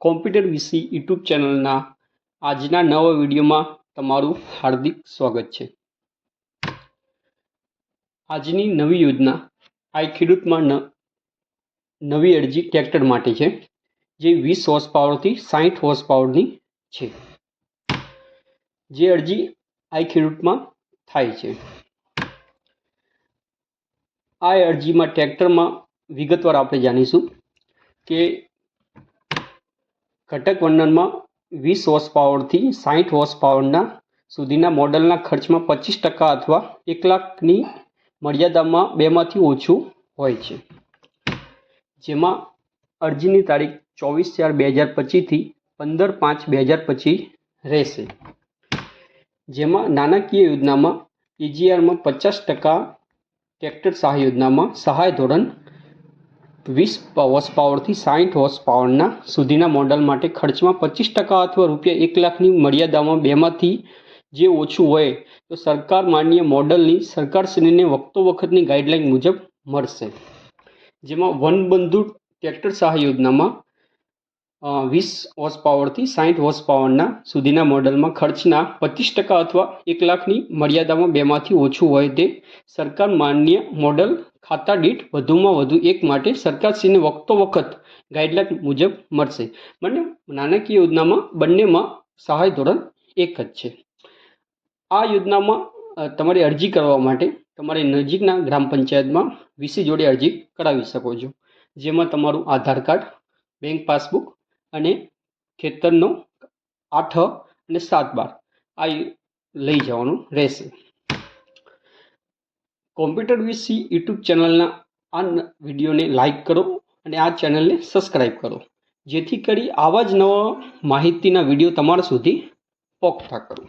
Computer વિશે YouTube ચેનલના આજના નવા વિડીયોમાં તમારું હાર્દિક સ્વાગત છે। આજની નવી યોજના આઈ ખેડૂતમાં નવી અરજી ટ્રેક્ટર માટે છે, જે 20 હોર્સ પાવરથી 60 હોર્સ પાવરની છે। જે અરજી આઈ ખેડૂતમાં થાય છે। આ અરજીમાં ટ્રેક્ટરમાં વિગતવાર આપણે જાણીશું કે ઘટક વર્ણનમાં 20 હોર્સ પાવરથી 60 હોર્સ પાવરના સુધીના મોડલના ખર્ચમાં 25% અથવા 1 લાખની મર્યાદામાં બેમાંથી ઓછું હોય છે। જેમાં અરજીની તારીખ 24/4/2025 થી 15/5/2025 રહેશે। જેમાં નાણાકીય યોજનામાં EGRમાં 50%, ટ્રેક્ટર સહાય યોજનામાં સહાય ધોરણ 20 હોર્સ પાવરથી 60 હોર્સ પાવરના સુધીના મોડલ માટે ખર્ચમાં 25% અથવા ₹1 લાખની મર્યાદામાં બેમાંથી જે ઓછું હોય તો સરકાર માન્ય મોડલની સરકારશ્રીને વખતોવખતની ગાઈડલાઈન મુજબ મળશે। જેમાં વનબંધુ ટ્રેક્ટર સહાય યોજનામાં 20 હોર્સ પાવરથી 60 હોર્સ પાવરના સુધીના મોડલમાં ખર્ચના 25% અથવા 1 લાખની મર્યાદામાં બેમાંથી ઓછું હોય તે સરકાર માન્ય મોડલ ખાતા દીઠ વધુમાં વધુ એક માટે સરકારશ્રીને વખતોવખત ગાઈડલાઈન મુજબ મળશે। બંને નાણાકીય યોજનામાં બંનેમાં સહાય ધોરણ એક જ છે। આ યોજનામાં તમારે અરજી કરવા માટે તમારે નજીકના ગ્રામ પંચાયતમાં વીસી જોડે અરજી કરાવી શકો છો। જેમાં તમારું આધાર કાર્ડ, બેંક પાસબુક અને ખેતરનો 8 અને 7/12 આ લઈ જવાનું રહેશે। કોમ્પ્યુટર વિશે યુટ્યુબ ચેનલના આ વિડીયોને લાઈક કરો અને આ ચેનલને સબસ્ક્રાઈબ કરો, જેથી કરી આવા જ નવા માહિતીના વિડીયો તમારા સુધી પહોંચતા કરું।